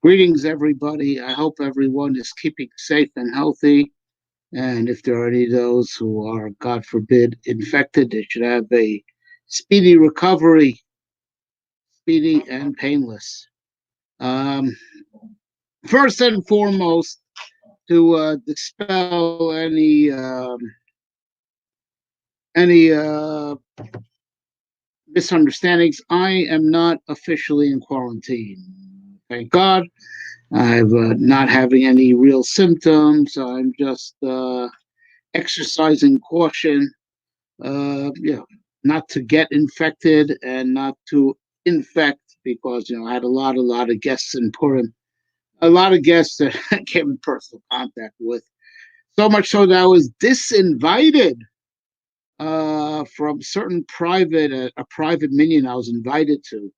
Greetings, everybody. I hope everyone is keeping safe and healthy. And if there are any of those who are, God forbid, infected, they should have a speedy recovery, speedy and painless. Um, First and foremost, to dispel any misunderstandings, I am not officially in quarantine. Thank God. I'm not having any real symptoms. I'm just exercising caution, you know, not to get infected and not to infect, because I had a lot of guests in Purim, a lot of guests that I came in personal contact with. So much so that I was disinvited from certain a private minion I was invited to.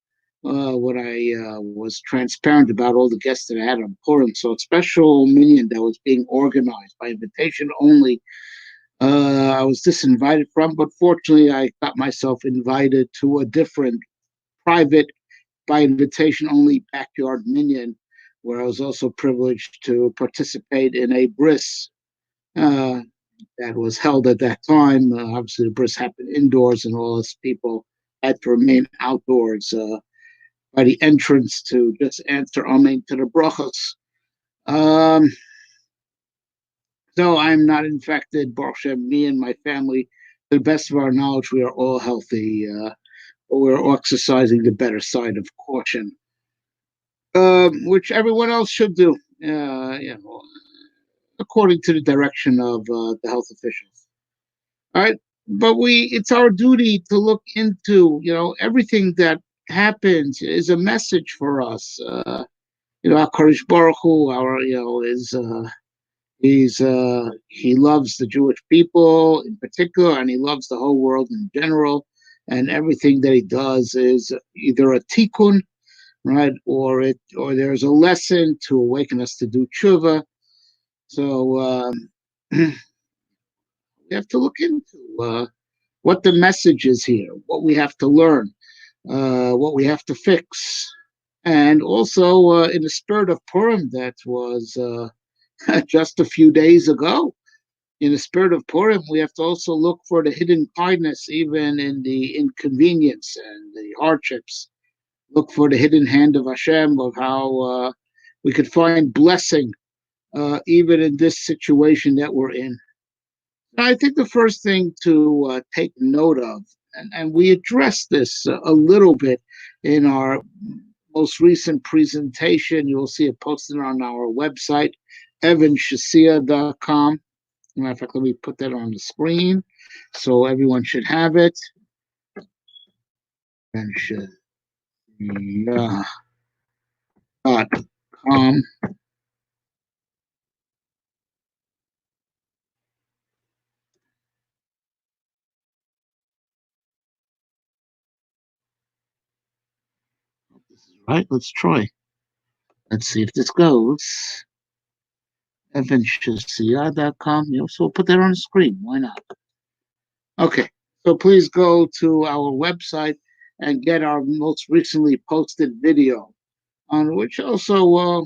When I was transparent about all the guests that I had on Purim. So a special minion that was being organized by invitation only. I was disinvited from, but fortunately, I got myself invited to a different private, by invitation only, backyard minion, where I was also privileged to participate in a bris uh, that was held at that time. Obviously, the bris happened indoors, and all us people had to remain outdoors by the entrance to just answer Amen to the brachos. Um, So I'm not infected. Baruch Hashem, me and my family, to the best of our knowledge, we are all healthy. We're all exercising the better side of caution, which everyone else should do, according to the direction of the health officials. All right, but it's our duty to look into, everything that happens is a message for us. HaKadosh Baruch Hu, he loves the Jewish people in particular, and he loves the whole world in general. And everything that he does is either a tikkun, right, or there's a lesson to awaken us to do tshuva. So we have to look into what the message is here, what we have to learn, what we have to fix, and also in the spirit of Purim that was just a few days ago. In the spirit of Purim, we have to also look for the hidden kindness, even in the inconvenience and the hardships. Look for the hidden hand of Hashem, of how we could find blessing even in this situation that we're in. And I think the first thing to take note of, and we addressed this a little bit in our most recent presentation. You will see it posted on our website, evanshisia.com. Matter of fact, let me put that on the screen so everyone should have it. Evanshisia.com. This is right. Let's try. Let's see if this goes. Evanshisia.com. So we'll put that on the screen. Why not? Okay. So please go to our website and get our most recently posted video, on which also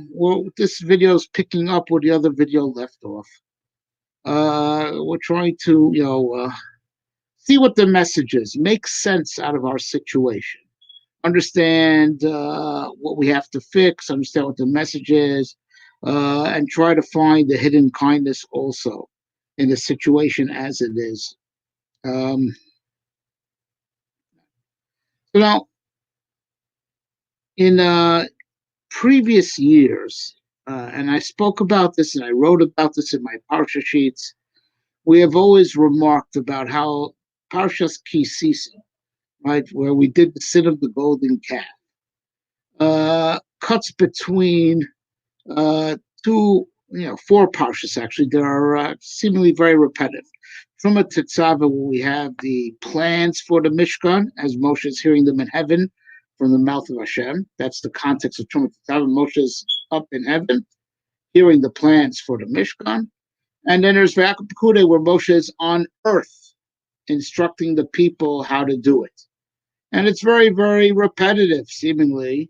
this video is picking up where the other video left off. We're trying to, see what the message is, make sense out of our situation, understand what we have to fix, understand what the message is, and try to find the hidden kindness also in the situation as it is. So now, in previous years, and I spoke about this and I wrote about this in my Parsha sheets, we have always remarked about how Parshas Ki Sisa, right, where we did the sin of the golden calf, cuts between two, four parshas actually. There are seemingly very repetitive. Truma Tetzaveh, where we have the plans for the Mishkan, as Moshe is hearing them in heaven from the mouth of Hashem. That's the context of Truma Tetzaveh. Moshe is up in heaven, hearing the plans for the Mishkan. And then there's V'Yakov Pekudei, where Moshe is on earth, instructing the people how to do it. And it's very, very repetitive, seemingly.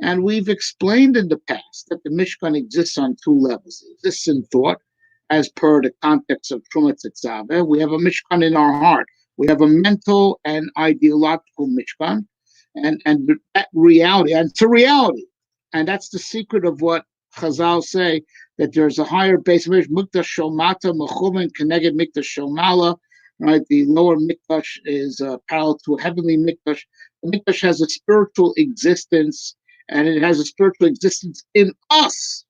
And we've explained in the past that the Mishkan exists on two levels. It exists in thought, as per the context of Truma Tetzaveh. We have a Mishkan in our heart. We have a mental and ideological Mishkan. And that reality, and it's a reality. And that's the secret of what Chazal say, that there's a higher base of Mikdash Shomata, Mechumen, Keneged Mikdash Shomala. Right, the lower Mikdash is parallel to a heavenly Mikdash. The Mikdash has a spiritual existence, and it has a spiritual existence in us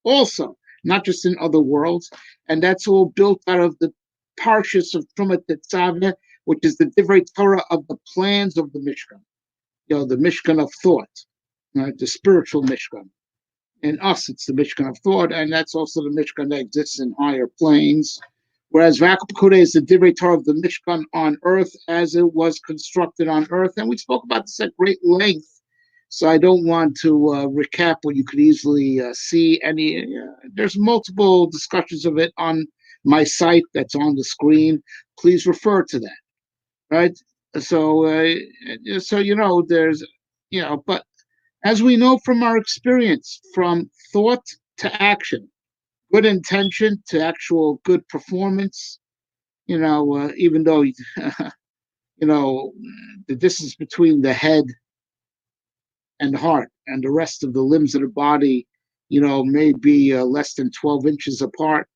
also, not just in other worlds. And that's all built out of the Parshas of Truma Tetzaveh, which is the Divrei Torah of the plans of the Mishkan. The Mishkan of thought, right? The spiritual Mishkan. In us, it's the Mishkan of thought, and that's also the Mishkan that exists in higher planes. Whereas Vakupkude is the Divrei Torah of the Mishkan on earth as it was constructed on earth. And we spoke about this at great length. So I don't want to recap what you could easily see. There's multiple discussions of it on my site that's on the screen. Please refer to that, right? So there's, but as we know from our experience, from thought to action, good intention to actual good performance, even though, the distance between the head and heart and the rest of the limbs of the body, may be less than 12 inches apart,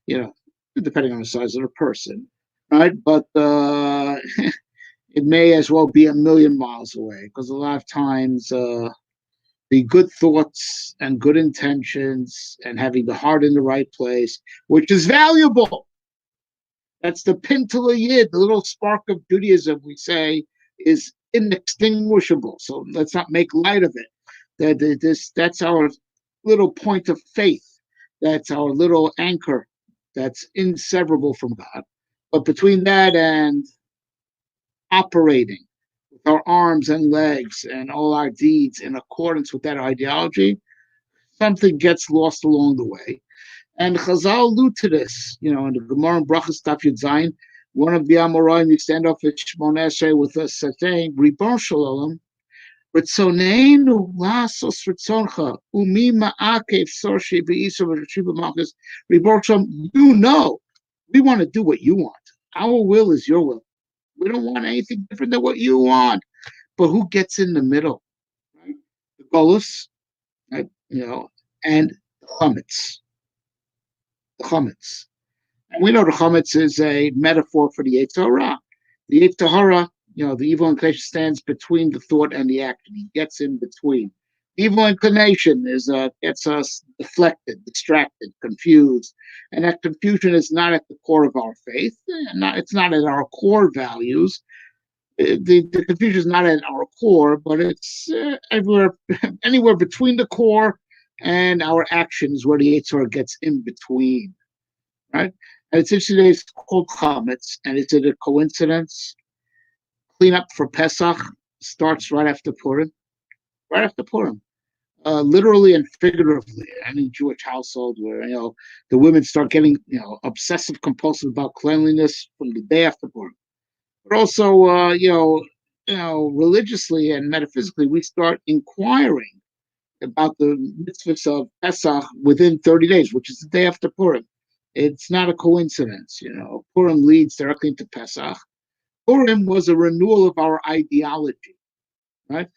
depending on the size of the person, right? But it may as well be a million miles away, because a lot of times the good thoughts and good intentions and having the heart in the right place, which is valuable. That's the pintele yid, the little spark of Judaism, we say, is inextinguishable. So let's not make light of it. That's our little point of faith. That's our little anchor that's inseparable from God. But between that and operating with our arms and legs and all our deeds in accordance with that ideology, something gets lost along the way. And Chazal allude to this, in the Gemara and Brachas Daf Yud Zayin, one of the Amoraim, you stand off at Shmona Esrei with us saying, Ribon Shalom, Ritzoneinu lasos ritzoncha, umi ma'akev sorshi be'iso v'retriba malchus, Ribon Shalom, we want to do what you want. Our will is your will. We don't want anything different than what you want. But who gets in the middle? Right? The Golus, right? And the Chametz. The Chametz. And we know the Chametz is a metaphor for the Yetzer Hara. The Yetzer Hara, the evil inclination stands between the thought and the action. He gets in between. Evil inclination gets us deflected, distracted, confused. And that confusion is not at the core of our faith. It's not at our core values. The confusion is not at our core, but it's anywhere between the core and our actions, where the Yetzer Hara gets in between, right? And it's interesting, it's called Chametz, and is it a coincidence? Cleanup for Pesach starts right after Purim. Right after Purim. Literally and figuratively, any Jewish household where, the women start getting, obsessive compulsive about cleanliness from the day after Purim. But also, religiously and metaphysically, we start inquiring about the mitzvahs of Pesach within 30 days, which is the day after Purim. It's not a coincidence, Purim leads directly into Pesach. Purim was a renewal of our ideology, right?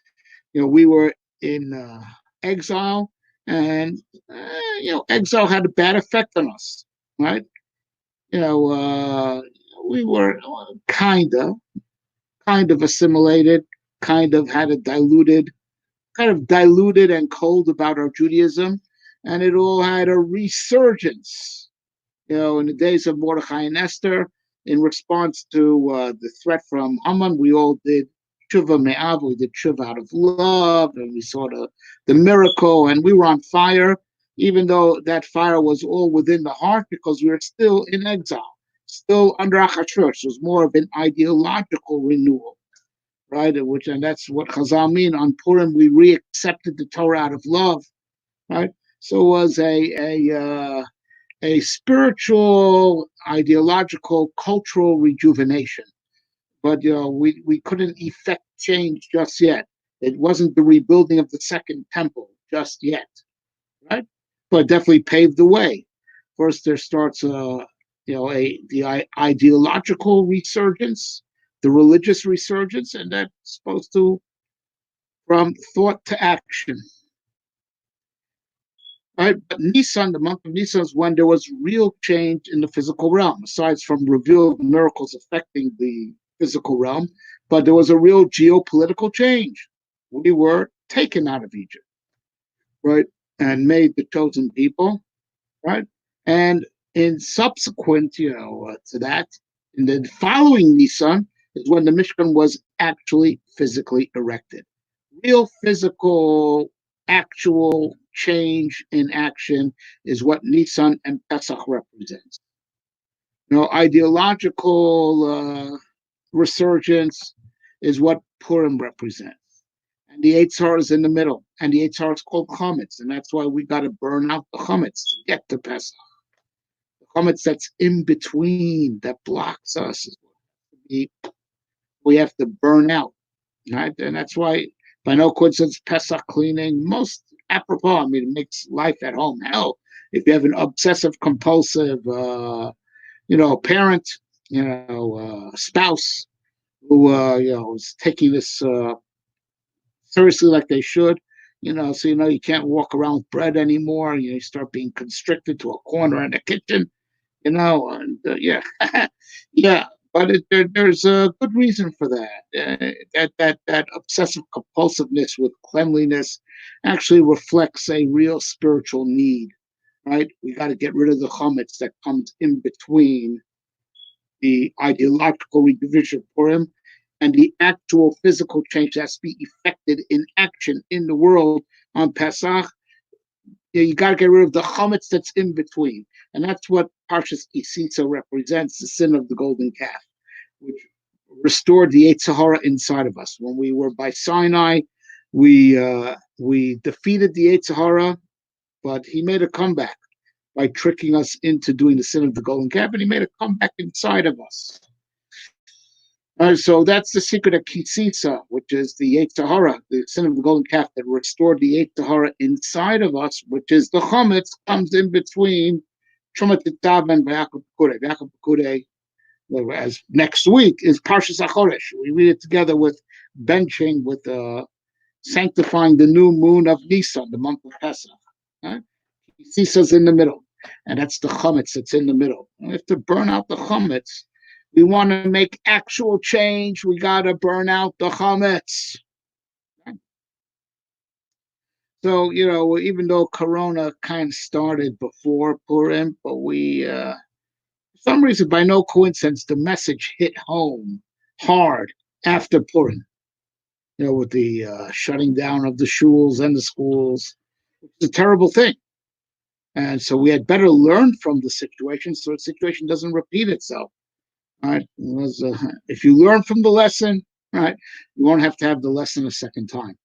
We were in exile, and exile had a bad effect on us, right? We were kind of assimilated, kind of diluted and cold about our Judaism, and it all had a resurgence, in the days of Mordechai and Esther, in response to the threat from Haman. We all did tshuva me'av, we did tshuva out of love, and we saw the miracle, and we were on fire, even though that fire was all within the heart, because we were still in exile, still under Achashverosh. It was more of an ideological renewal, right? And that's what Chazal mean. On Purim, we reaccepted the Torah out of love, right? So it was a spiritual, ideological, cultural rejuvenation. But we couldn't effect change just yet. It wasn't the rebuilding of the second temple just yet, right? But it definitely paved the way. First, there starts the ideological resurgence, the religious resurgence, and that's supposed to from thought to action. Right? But Nisan, the month of Nisan, is when there was real change in the physical realm, aside from revealed miracles affecting the physical realm. But there was a real geopolitical change. We were taken out of Egypt, right, and made the chosen people, right? And in subsequent, to that, in the following Nisan is when the Mishkan was actually physically erected. Real physical, actual change in action is what Nisan and Pesach represents. Ideological resurgence is what Purim represents. And the Eitzar is in the middle. And the Eitzar is called Chametz. And that's why we got to burn out the Chametz to get to Pesach. The Chametz that's in between, that blocks us, we have to burn out. Right? And that's why, by no coincidence, Pesach cleaning, most apropos, I mean, it makes life at home hell. If you have an obsessive compulsive, parent, spouse who, is taking this seriously like they should, so you can't walk around with bread anymore. You start being constricted to a corner in the kitchen, and yeah, yeah. But there's a good reason for that. That obsessive compulsiveness with cleanliness actually reflects a real spiritual need, right? We got to get rid of the chametz that comes in between the ideological redivision of Purim and the actual physical change that's be effected in action in the world on Pesach. You got to get rid of the chametz that's in between, and that's what Parshas Kisisa represents: the sin of the golden calf, which restored the Yetzer Hara inside of us. When we were by Sinai, we defeated the Yetzer Hara, but he made a comeback by tricking us into doing the sin of the golden calf, and he made a comeback inside of us. So that's the secret of Kisisa, which is the Yetzer Hara, the sin of the golden calf that restored the Yetzer Hara inside of us, which is the chametz comes in between Truma Titav and V'Yaakov Pekudei. As next week is Parshas HaChoresh. We read it together with benching, with sanctifying the new moon of Nisan, the month of Pesach. Right? Kisisa's in the middle, and that's the chametz that's in the middle. We have to burn out the chametz. We want to make actual change. We got to burn out the chametz. Right? So, even though Corona kind of started before Purim, but we, for some reason, by no coincidence, the message hit home hard after Purim. With the shutting down of the shuls and the schools. It's a terrible thing. And so we had better learn from the situation so the situation doesn't repeat itself. Right? If you learn from the lesson, right, you won't have to have the lesson a second time.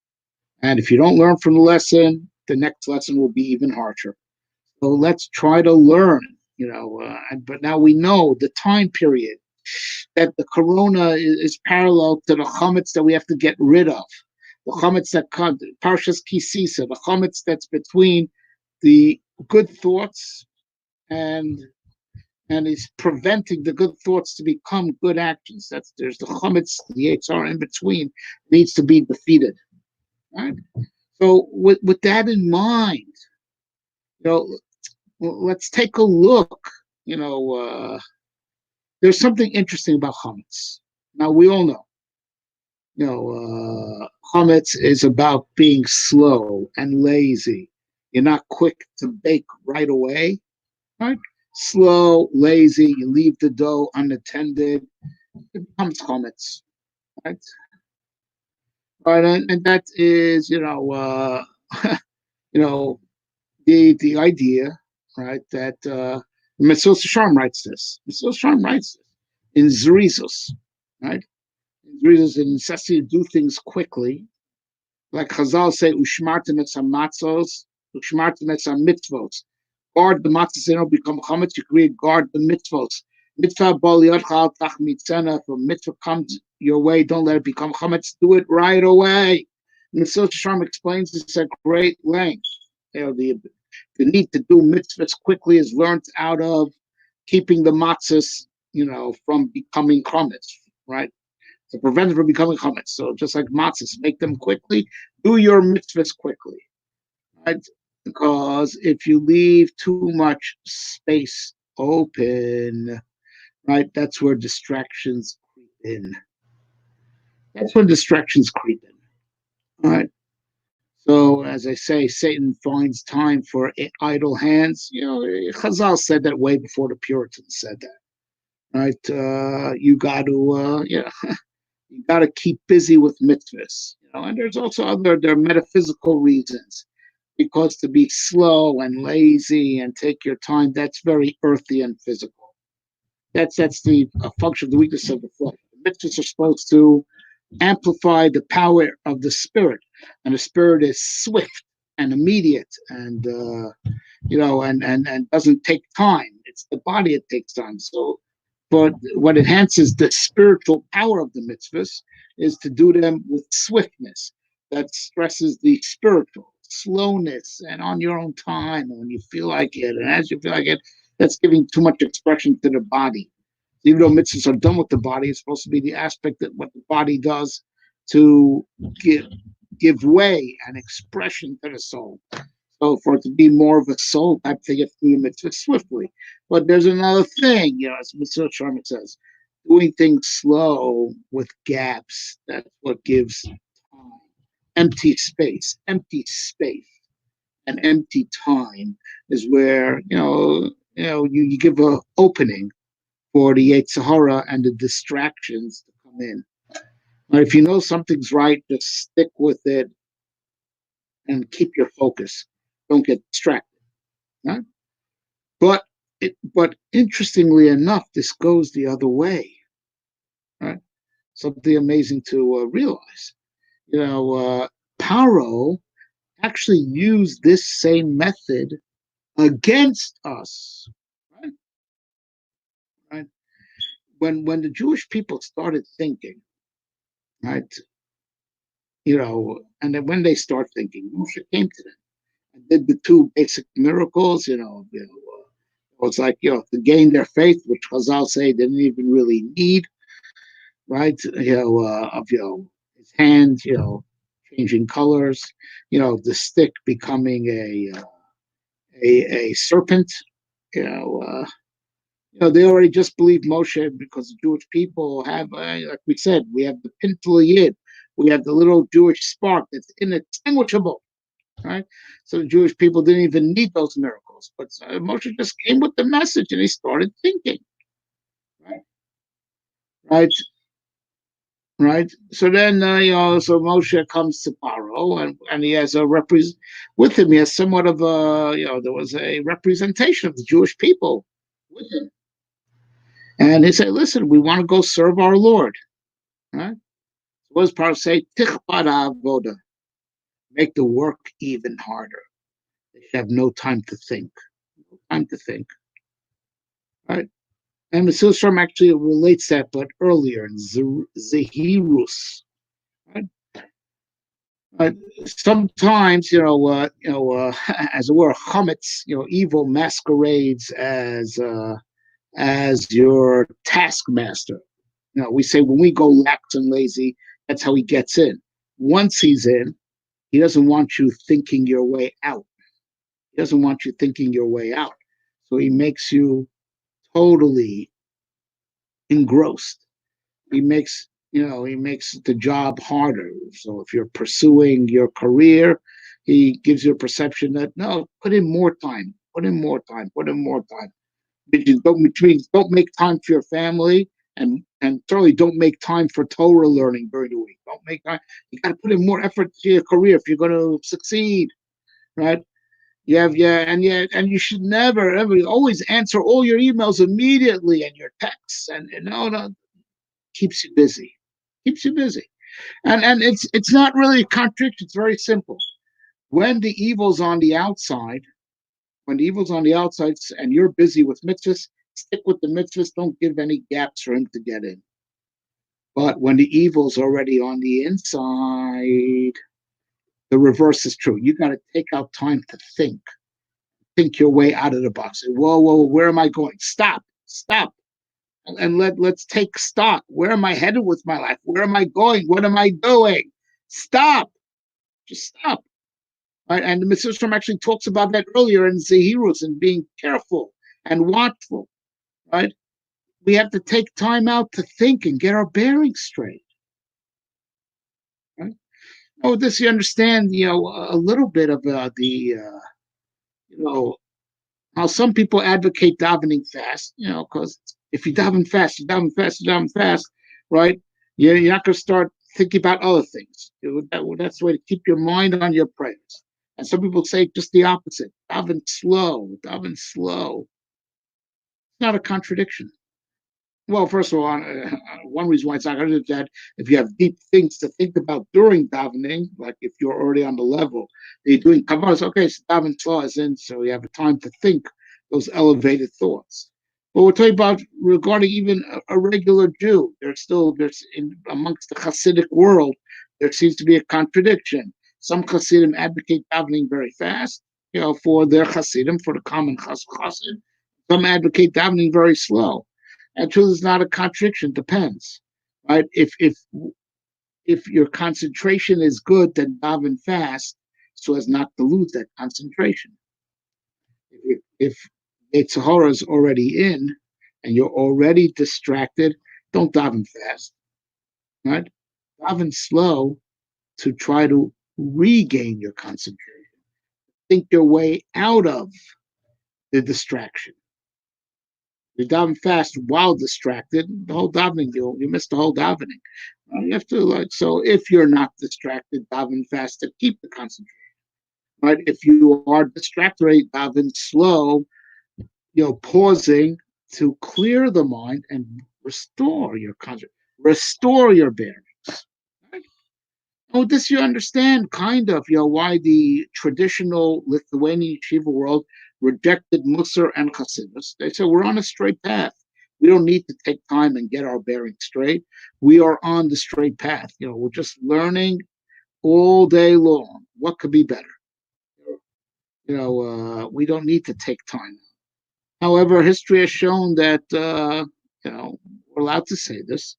And if you don't learn from the lesson, the next lesson will be even harsher. So let's try to learn, but now we know the time period that the corona is parallel to the chametz that we have to get rid of. The chametz that comes, Parshas Kisisa, the chametz that's between the good thoughts and is preventing the good thoughts to become good actions. There's the chametz, the Yetzer in between needs to be defeated. Right? So with that in mind, let's take a look. There's something interesting about chametz. Now we all know, chametz is about being slow and lazy. You're not quick to bake right away, right? Slow, lazy. You leave the dough unattended. It becomes chametz, right? Right, and that is, the idea, right? That Mesillas Yesharim writes this. Mesillas Yesharim writes this in Zerizus, right? In Zerizus, the necessity to do things quickly, like Chazal say, "Ushmartem et hamatzos, ushmartem et mitzvos." Guard the matzos, they don't become chametz. You create guard the mitzvos. Mitzvah bol yodcha al tach mitzena. If a mitzvah comes your way, don't let it become chametz. Do it right away. Mesilas Yesharim explains this at great length. The need to do mitzvahs quickly is learned out of keeping the matzahs, from becoming chametz, right? To prevent it from becoming chametz. So just like matzahs, make them quickly. Do your mitzvahs quickly, right? Because if you leave too much space open, right, that's where distractions creep in. That's when distractions creep in, right? So, as I say, Satan finds time for idle hands. Chazal said that way before the Puritans said that, right? You got to, you got to keep busy with mitzvahs. And there's also there are metaphysical reasons, because to be slow and lazy and take your time, that's very earthy and physical. That's the function of the weakness of the flesh. The mitzvahs are supposed to amplify the power of the spirit, and the spirit is swift and immediate, and and doesn't take time. It's the body that takes time. So, but what enhances the spiritual power of the mitzvahs is to do them with swiftness. That stresses the spiritual slowness and on your own time, and when you feel like it, and as you feel like it, that's giving too much expression to the body. Even though mitzvahs are done with the body, it's supposed to be the aspect that what the body does to give way and expression to the soul. So for it to be more of a soul type thing, you have to do mitzvah swiftly. But there's another thing, as Mr. Sharma says, doing things slow with gaps. That's what gives time. Empty space, and empty time is where you give a opening for the Yetzer Hara and the distractions to come in. But if you know something's right, just stick with it and keep your focus. Don't get distracted. Right? But interestingly enough, this goes the other way. Right? Something amazing to realize. Paro actually used this same method against us. Right? Right? When the Jewish people started thinking, right, and then when they start thinking, Moshe came to them and did the two basic miracles. It's like to gain their faith, which Chazal say they didn't even really need, right? Of his hand, changing colors, the stick becoming a serpent, you know. They already just believe Moshe because the Jewish people have, like we said, we have the Pintel Yid, we have the little Jewish spark that's inextinguishable, right? So the Jewish people didn't even need those miracles, but Moshe just came with the message and he started thinking, right? Right? Right. So then, so Moshe comes to Paro, and he has with him. He has somewhat of there was a representation of the Jewish people with him, and he said, "Listen, we want to go serve our Lord." Right? What does Paro say? Tichbara avoda, make the work even harder. They have no time to think. No time to think. Right. And Mesilas Yesharim actually relates that, but earlier in Zehirus. Right? Uh, Sometimes, as it were, chametz, evil masquerades as your taskmaster. We say when we go lax and lazy, that's how he gets in. Once he's in, he doesn't want you thinking your way out. He doesn't want you thinking your way out. So he makes you totally engrossed. He makes the job harder. So if you're pursuing your career, he gives you a perception that no, put in more time, put in more time, put in more time. Which means don't make time for your family, and certainly don't make time for Torah learning during the week. Don't make time. You got to put in more effort to your career if you're going to succeed, right? And you should never ever always answer all your emails immediately and your texts, and no, keeps you busy. Keeps you busy. And it's not really a contradiction. It's very simple. When the evil's on the outside, and you're busy with mitzvahs, stick with the mitzvahs. Don't give any gaps for him to get in. But when the evil's already on the inside, The reverse is true. You got to take out time to think your way out of the box. Say, whoa, whoa, where am I going? Stop, and let's take stock. Where am I headed with my life? Where am I going? What am I doing? Stop, just stop. Right? And the Mitzvah actually talks about that earlier in Zehirus and being careful and watchful. Right? We have to take time out to think and get our bearings straight. Right? Oh, this you understand, a little bit of you know, how some people advocate davening fast, because if you daven fast, right? You're not going to start thinking about other things. That's the way to keep your mind on your prayers. And some people say just the opposite: daven slow, daven slow. It's not a contradiction. Well, first of all, one reason why it's not good is that if you have deep things to think about during davening, like if you're already on the level, you're doing kavaras, okay, so daven slow is in, so you have a time to think those elevated thoughts. But we're talking about regarding even a regular Jew. There's in amongst the Hasidic world, there seems to be a contradiction. Some Hasidim advocate davening very fast, for their Hasidim, for the common Chassid. Some advocate davening very slow. And truth is not a contradiction. Depends, right? If your concentration is good, then daven fast so as not to lose that concentration. If Yetzer Hara is already in and you're already distracted, don't daven fast, right? Daven slow to try to regain your concentration. Think your way out of the distraction. You daven fast while distracted, the whole davening, you miss the whole davening. You have to so if you're not distracted, daven fast to keep the concentration. Right? If you are distracted, daven slow, pausing to clear the mind and restore your concentration, restore your bearings. Right? Oh, this you understand, kind of, why the traditional Lithuanian yeshiva world rejected Musar and Hasidus. They said, we're on a straight path. We don't need to take time and get our bearings straight. We are on the straight path. We're just learning all day long. What could be better? We don't need to take time. However, history has shown that, we're allowed to say this.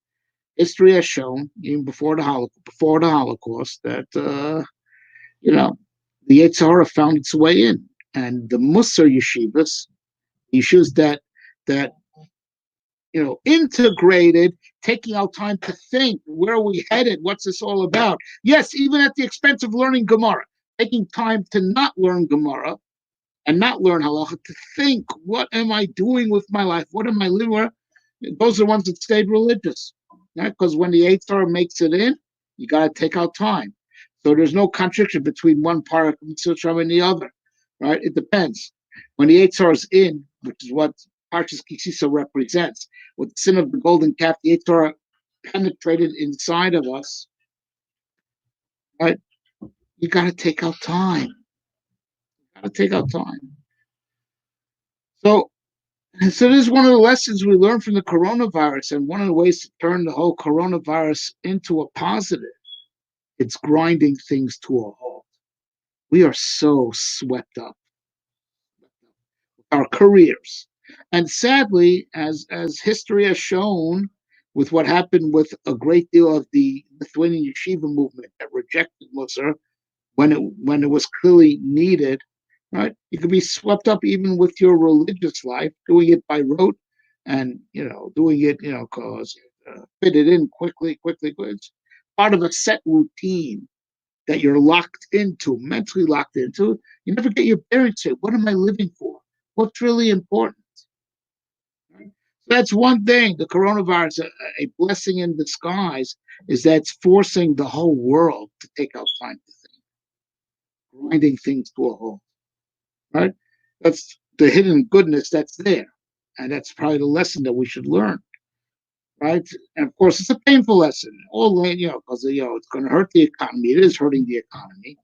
History has shown, even before the Holocaust, that the Yetzer Hara found its way in, and the Musar yeshivas that integrated, taking out time to think, where are we headed? What's this all about? Yes, even at the expense of learning Gemara, taking time to not learn Gemara and not learn halacha, to think, what am I doing with my life? What am I living with? Those are the ones that stayed religious. Right? Because when the Yetzer Hara makes it in, you got to take out time. So there's no contradiction between one part of the and the other. Right? It depends. When the Yetzer Hara is in, which is what Parshas Ki Sisa represents, with the sin of the golden calf, the Yetzer Hara penetrated inside of us. Right? You got to take out time. So this is one of the lessons we learned from the coronavirus, and one of the ways to turn the whole coronavirus into a positive. It's grinding things to a halt. We are so swept up with our careers. And sadly, as history has shown, with what happened with a great deal of the Lithuanian yeshiva movement that rejected Musar when it was clearly needed, right? You could be swept up even with your religious life, doing it by rote, and doing it, because fit it in quickly. It's part of a set routine that you're mentally locked into. You never get your bearings straight. What am I living for? What's really important? Right? So that's one thing. The coronavirus, a blessing in disguise, is that it's forcing the whole world to take out time to think, grinding things to a halt. Right? That's the hidden goodness that's there. And that's probably the lesson that we should learn. Right? And of course, it's a painful lesson. Because it's going to hurt the economy. It is hurting the economy.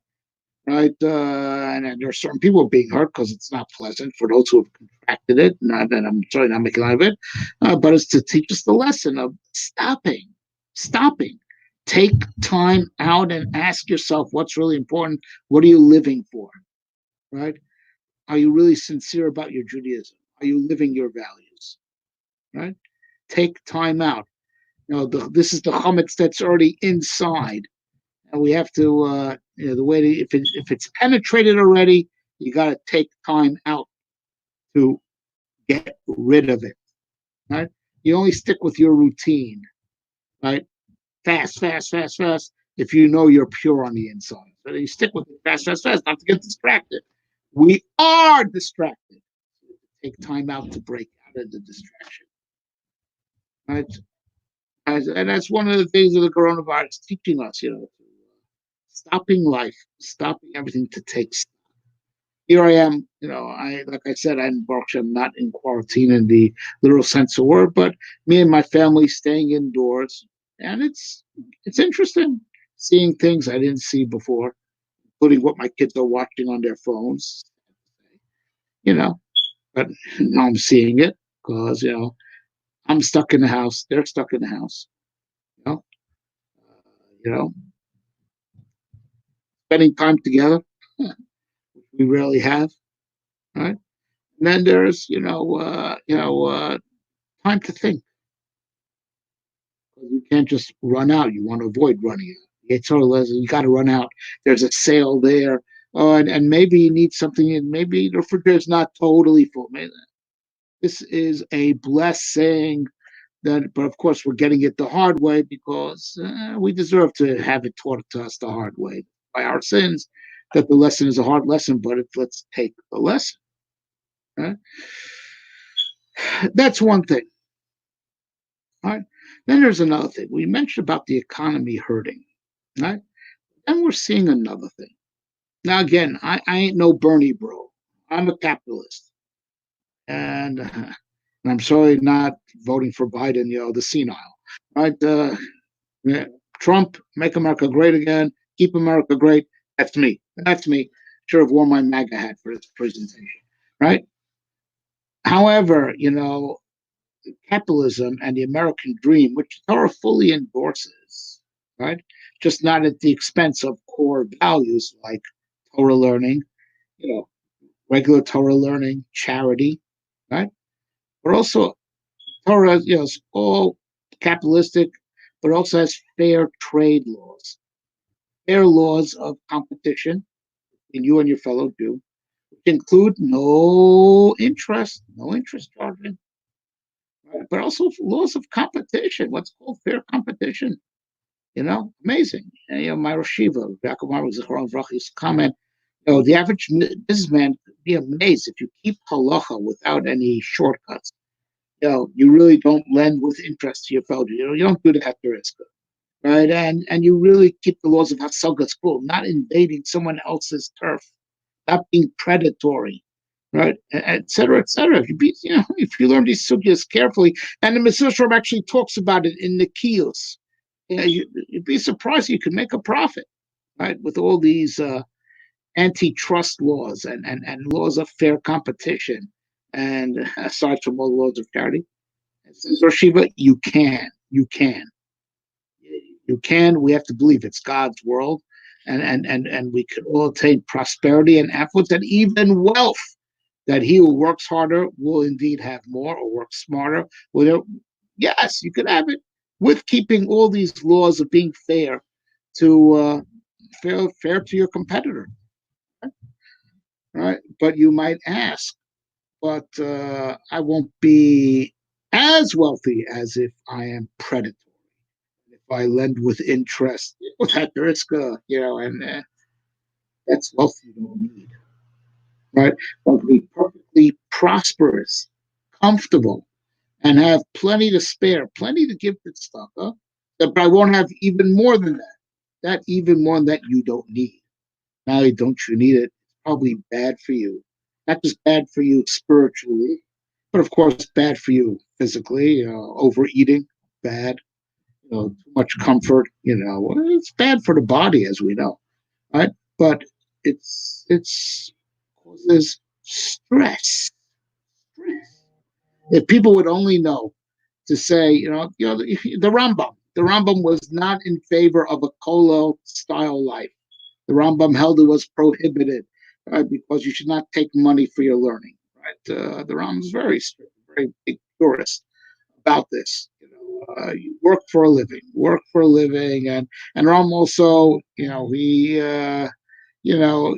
Right? And there are certain people being hurt because it's not pleasant for those who have contracted it. And I'm sorry, not making light of it. But it's to teach us the lesson of stopping. Take time out and ask yourself what's really important. What are you living for? Right? Are you really sincere about your Judaism? Are you living your values? Right? Take time out. This is the chametz that's already inside, and we have to, the way to, if it's penetrated already, you got to take time out to get rid of it. Right? You only stick with your routine. Right? Fast, fast, fast, fast. If you know you're pure on the inside, so you stick with it fast, fast, fast, not to get distracted. We are distracted. Take time out to break out of the distraction. Right? And that's one of the things of the coronavirus teaching us, stopping life, stopping everything to take. Here I am, like I said, I'm in Berkshire, I'm not in quarantine in the literal sense of the word, but me and my family staying indoors, and it's interesting seeing things I didn't see before, including what my kids are watching on their phones, you know. But now I'm seeing it because I'm stuck in the house, they're stuck in the house, you know, you know, spending time together, we rarely have, right? And then there's time to think. You can't just run out. You want to avoid running out. It's sort of you got to run out. There's a sale there. Oh, and maybe you need something, and maybe the refrigerator's not totally full. Maybe this is a blessing. But of course, we're getting it the hard way because we deserve to have it taught to us the hard way by our sins. That the lesson is a hard lesson, but let's take the lesson. Right? That's one thing. All right. Then there's another thing. We mentioned about the economy hurting. Right? Then we're seeing another thing. Now, again, I ain't no Bernie bro. I'm a capitalist. And I'm sorry not voting for Biden, the senile. Right? Yeah, Trump, make America great again, keep America great. That's me. That's me. Should have worn my MAGA hat for this presentation. Right? However, capitalism and the American dream, which Torah fully endorses, right? Just not at the expense of core values like Torah learning, you know, regular Torah learning, charity, right? But also Torah, is all capitalistic, but also has fair trade laws, fair laws of competition in you and your fellow Jew, which include no interest charging, right? But also laws of competition, what's called fair competition. Amazing. And, my Rosh Yeshiva, Yaakov Maruk Zichron Vrachi's comment, the average businessman would be amazed if you keep halacha without any shortcuts. You really don't lend with interest to your fellow. You don't do the hefteriska, right? And you really keep the laws of hasagas cool, not invading someone else's turf, not being predatory, right, et cetera, et cetera. If you learn these sugyas carefully, and the Mesilas actually talks about it in the Kiyos, you'd be surprised you could make a profit, right, with all these antitrust laws and laws of fair competition, and aside from all the laws of charity. Says Rosh Yeshiva, you can. We have to believe it's God's world, and we can all attain prosperity and affluence and even wealth. That he who works harder will indeed have more, or work smarter. Yes, you could have it with keeping all these laws of being fair to fair to your competitor, right? But you might ask, but I won't be as wealthy as if I am predatory. If I lend with interest, with that risk, and that's wealth you don't need, right? But to be perfectly prosperous, comfortable, and have plenty to spare, plenty to give to stuff, huh? But I won't have even more than that. That even more than that you don't need. Not only don't you need it, it's probably bad for you. Not just bad for you spiritually, but of course bad for you physically. Overeating, bad. Too much comfort. It's bad for the body, as we know, right? But it's causes stress. Stress. If people would only know to say, the Rambam, The Rambam was not in favor of a kollel-style life. The Rambam held it was prohibited, right, because you should not take money for your learning. Right? The Rambam is very strict, very big purist about this. You work for a living, and Rambam also, you know,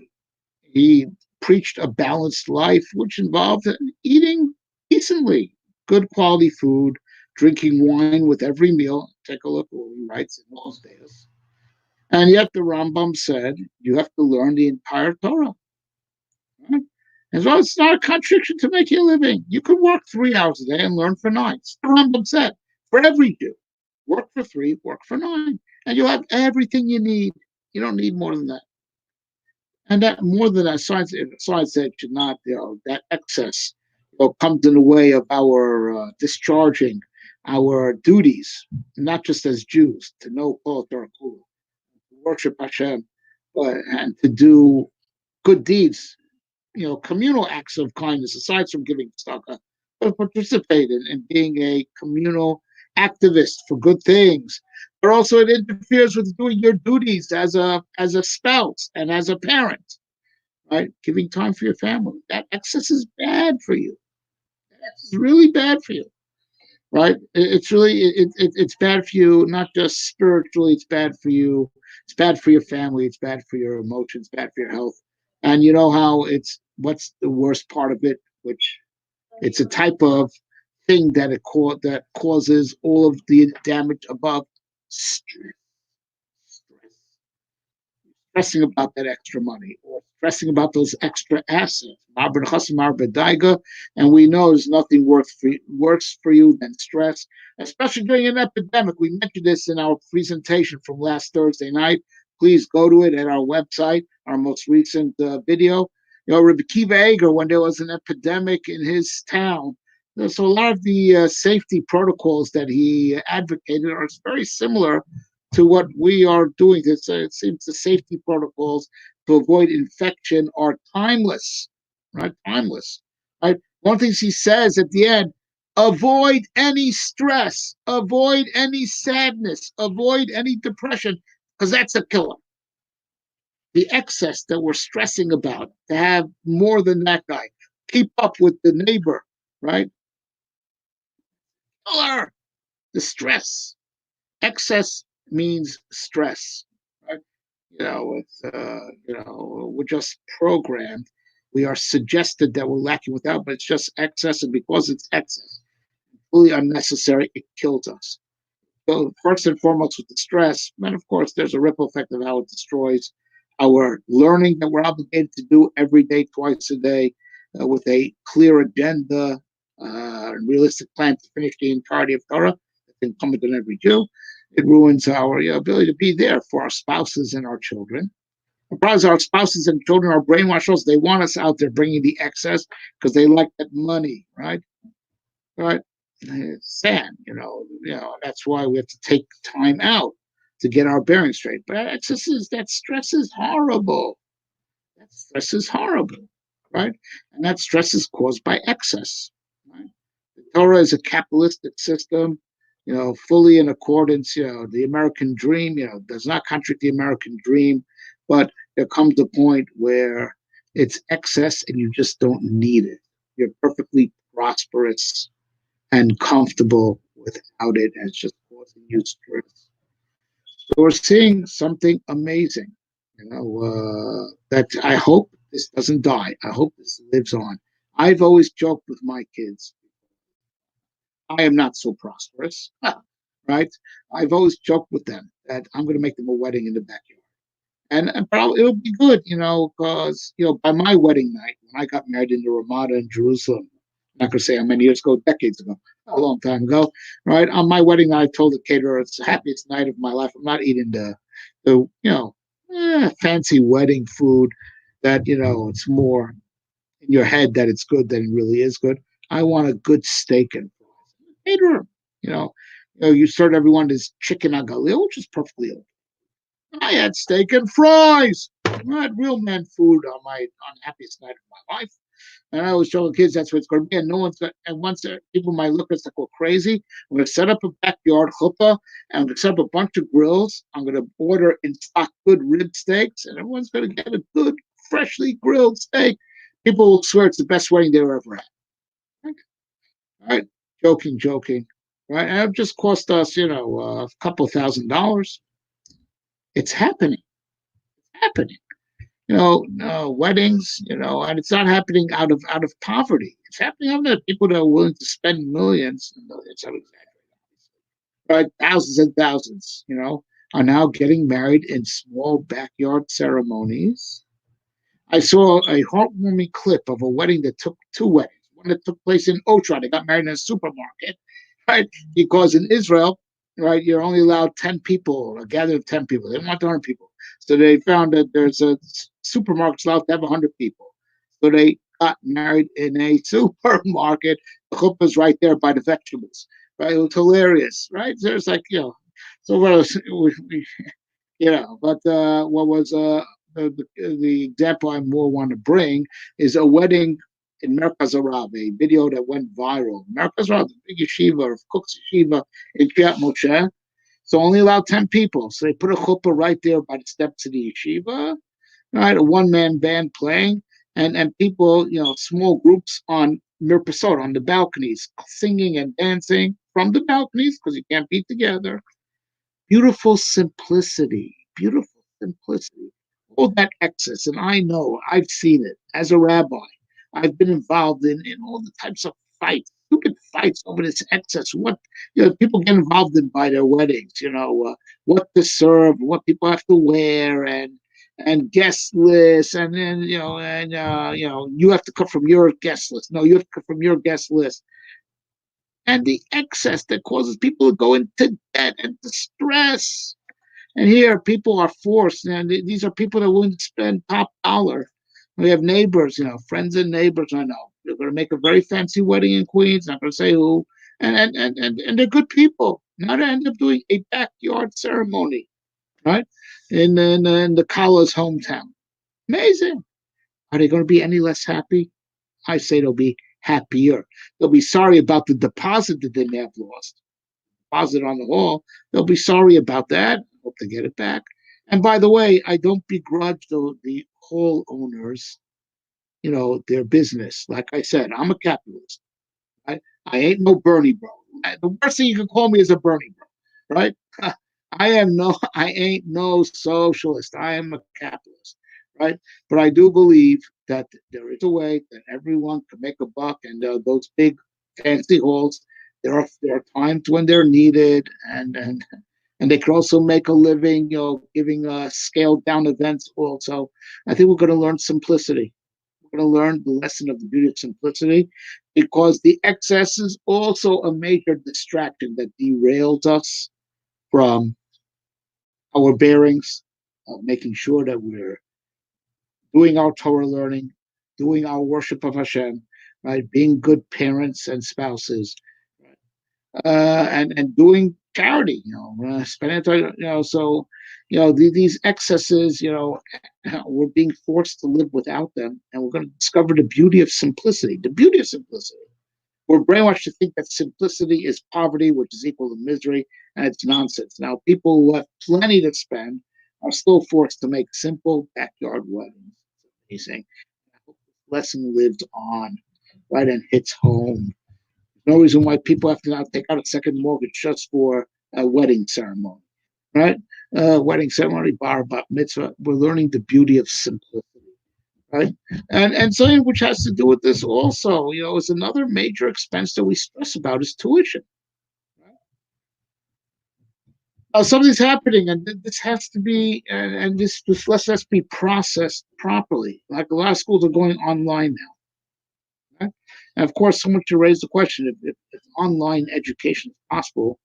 he preached a balanced life, which involved eating decently, good quality food, drinking wine with every meal. Take a look at what he writes in those days. And yet the Rambam said you have to learn the entire Torah. Right? As well, it's not a contradiction to make a living. You could work 3 hours a day and learn for 9. The Rambam said, for every Jew, work for 3, work for 9, and you'll have everything you need. You don't need more than that. And that more than that, science said should not, that excess, comes in the way of our discharging our duties, not just as Jews, to know Torah, to worship Hashem, and to do good deeds, communal acts of kindness, aside from giving tzedakah, but participate in being a communal activist for good things. But also it interferes with doing your duties as a spouse and as a parent, right? Giving time for your family. That excess is bad for you. It's really bad for you, right? It's bad for you, not just spiritually. It's bad for you. It's bad for your family. It's bad for your emotions. Bad for your health. And you know how what's the worst part of it? Which it's a type of thing that causes all of the damage above. Stress. Stressing about that extra money or stressing about those extra assets. And we know there's nothing worse for you than stress, especially during an epidemic. We mentioned this in our presentation from last Thursday night. Please go to it at our website, our most recent video. Rabbi Akiva Eger, when there was an epidemic in his town, so a lot of the safety protocols that he advocated are very similar to what we are doing. It seems the safety protocols to avoid infection are timeless, right? Timeless, right? One of the things he says at the end: avoid any stress, avoid any sadness, avoid any depression, because that's a killer. The excess that we're stressing about, to have more than that guy, keep up with the neighbor, right? Killer. The stress. Excess means stress, right? We're just programmed. We are suggested that we're lacking without, but it's just excess, and because it's excess, fully unnecessary, it kills us. So first and foremost with the stress, and of course there's a ripple effect of how it destroys our learning that we're obligated to do every day, twice a day, with a clear agenda, realistic plan to finish the entirety of Torah that's incumbent on every Jew. It ruins our ability to be there for our spouses and our children. The problem is our spouses and children are brainwashed us. They want us out there bringing the excess because they like that money, right? Right? It's sad, that's why we have to take time out to get our bearings straight. But that stress is horrible. That stress is horrible, right? And that stress is caused by excess. Right? The Torah is a capitalistic system, fully in accordance, the American dream, does not contradict the American dream, but there comes a point where it's excess and you just don't need it. You're perfectly prosperous and comfortable without it, and it's just causing you stress. So we're seeing something amazing, that I hope this doesn't die. I hope this lives on. I've always joked with my kids, I am not so prosperous, right? I've always joked with them that I'm going to make them a wedding in the backyard. And probably it'll be good, because, by my wedding night, when I got married in the Ramada in Jerusalem, I'm not going to say how many years ago, decades ago, a long time ago, right? On my wedding night, I told the caterer, it's the happiest night of my life. I'm not eating the fancy wedding food that, it's more in your head that it's good than it really is good. I want a good steak and caterer, you serve everyone this chicken agalil, which is perfectly okay. I had steak and fries. I had real man food on happiest night of my life. And I always tell the kids that's what it's going to be. And no one's going. And once people might look at us like we're crazy, I'm going to set up a backyard chuppah, and I'm going to set up a bunch of grills. I'm going to order in stock good rib steaks, and everyone's going to get a good, freshly grilled steak. People will swear it's the best wedding they were ever had. Right? Right? Joking, joking. Right? And it just cost us, a couple $1,000. It's happening. It's happening. Weddings, and it's not happening out of poverty. It's happening out of people that are willing to spend millions, millions, I'm exaggerating, right? Thousands and thousands, are now getting married in small backyard ceremonies. I saw a heartwarming clip of a wedding that took two weddings. One that took place in Otra. They got married in a supermarket, right? Because in Israel, right, you're only allowed 10 people, a gathering of 10 people. They don't want 100 people. So they found that there's a supermarket allowed to have 100 people. So they got married in a supermarket. The chuppah is right there by the vegetables, right? It was hilarious, right? There's like, so what else? But what was the example I more want to bring is a wedding in Merkaz Arav, a video that went viral. Merkaz Arav, the big yeshiva of Kook's yeshiva in Kiryat Moshe, so only allowed 10 people. So they put a chuppah right there by the steps of the yeshiva, right? A one-man band playing, and people, small groups on mirpasot, on the balconies, singing and dancing from the balconies because you can't be together. Beautiful simplicity, beautiful simplicity. All that excess, and I know I've seen it as a rabbi. I've been involved in all the types of fights, stupid fights over this excess. What people get involved in by their weddings. What to serve, what people have to wear, and guest lists, and then you have to come from your guest list. No, you have to come from your guest list, and the excess that causes people to go into debt and distress. And here, people are forced, and these are people that are willing to spend top dollar. We have neighbors, friends and neighbors. I know they're going to make a very fancy wedding in Queens. Not going to say who, and they're good people. Now they end up doing a backyard ceremony, right, in the Kala's hometown. Amazing. Are they going to be any less happy? I say they'll be happier. They'll be sorry about the deposit that they may have lost. Deposit on the hall. They'll be sorry about that. Hope they get it back. And by the way, I don't begrudge the hall owners, their business. Like I said, I'm a capitalist. I ain't no Bernie bro. The worst thing you can call me is a Bernie bro, right? I ain't no socialist. I am a capitalist, right? But I do believe that there is a way that everyone can make a buck, and those big fancy halls, there are times when they're needed, and they can also make a living, giving scaled down events. Also, I think we're going to learn simplicity. We're going to learn the lesson of the beauty of simplicity, because the excess is also a major distraction that derails us from our bearings, making sure that we're doing our Torah learning, doing our worship of Hashem, right? Being good parents and spouses, right? And doing charity, spending time, so, these excesses, we're being forced to live without them, and we're going to discover the beauty of simplicity. The beauty of simplicity. We're brainwashed to think that simplicity is poverty, which is equal to misery, and it's nonsense. Now, people who have plenty to spend are still forced to make simple backyard weddings. It's amazing. I hope this lesson lives on, right, and hits home. There's no reason why people have to now take out a second mortgage just for a wedding ceremony, right? Wedding ceremony, bar, bat mitzvah. We're learning the beauty of simplicity, right? And something which has to do with this also, is another major expense that we stress about is tuition. Right? Something's happening, and this has to be, and this has to be processed properly. Like a lot of schools are going online now. Right? And of course, someone should raise the question: if online education is possible,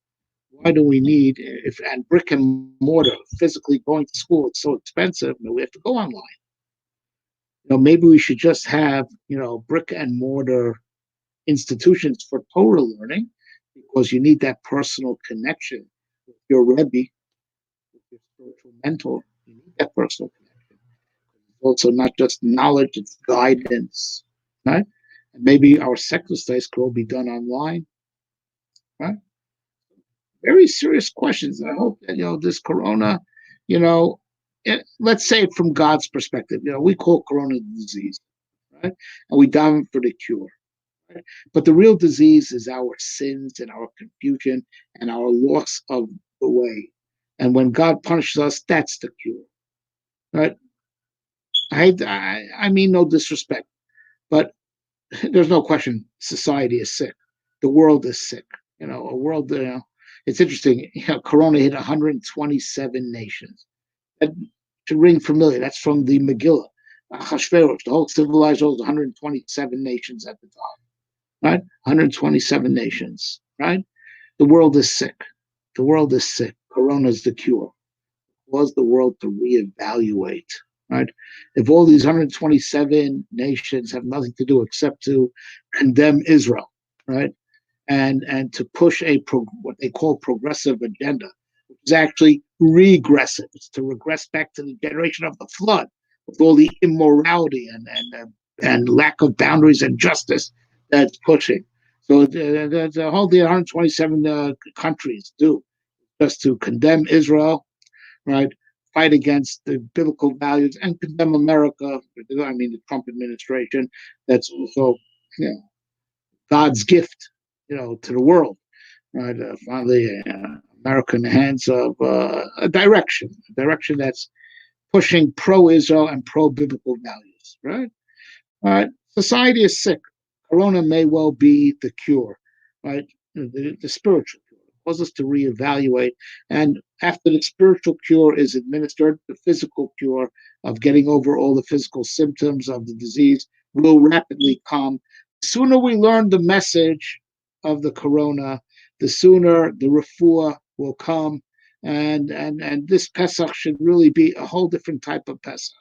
why do we need, if and brick and mortar, physically going to school, it's so expensive, we have to go online? Maybe we should just have, brick and mortar institutions for Torah learning, because you need that personal connection with your Rebbe, with your spiritual mentor. You need that personal connection. It's also not just knowledge, it's guidance. right? And maybe our secular studies could all be done online, right? Very serious questions. I hope that this corona, you know, let's say it from God's perspective. We call corona disease, right? And we dive for the cure. Right? But the real disease is our sins and our confusion and our loss of the way. And when God punishes us, that's the cure, right? I mean no disrespect, but there's no question society is sick. The world is sick. A world. It's interesting. Corona hit 127 nations. That should ring familiar. That's from the Megillah. Hashverosh, the whole civilized world, 127 nations at the time, right? 127 nations, right? The world is sick. The world is sick. Corona is the cure. Was the world to reevaluate, right? If all these 127 nations have nothing to do except to condemn Israel, right? And to push what they call progressive agenda, which is actually regressive. It's to regress back to the generation of the flood with all the immorality and lack of boundaries and justice that's pushing. So the whole 127 countries do just to condemn Israel, right? Fight against the biblical values and condemn America. I mean, the Trump administration. That's also, God's gift, to the world, right? Finally, America in the hands of a direction that's pushing pro-Israel and pro-biblical values, right? All right. Society is sick. Corona may well be the cure, right? The spiritual cure. It causes us to reevaluate. And after the spiritual cure is administered, the physical cure of getting over all the physical symptoms of the disease will rapidly come. The sooner we learn the message of the corona, the sooner the refuah will come. And this Pesach should really be a whole different type of Pesach.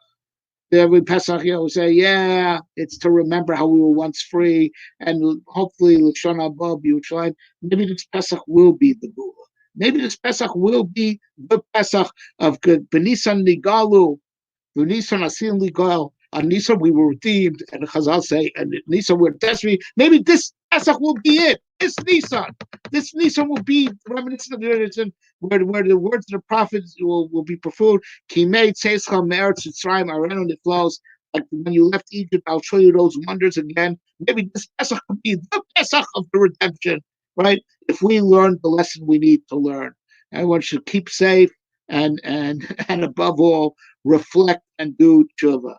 Every Pesach, we say, yeah, it's to remember how we were once free, and hopefully, Lashon Haba, Yerushalayim, maybe this Pesach will be the Gula. Maybe this Pesach will be the Pesach of Benisan Nigalu, Benisan Asin Ligal. On Nisan we were redeemed, and Chazal say, and Nisan we're desperate. Maybe this Pesach will be it. This Nisan will be reminiscent of the religion where the words of the prophets will be fulfilled. Kimei Tzeischal Me'eretz Mitzrayim Arenu Niflos. Like when you left Egypt, I'll show you those wonders again. Maybe this Pesach will be the Pesach of the redemption, right? If we learn the lesson we need to learn, everyone should keep safe and above all reflect and do tshuva.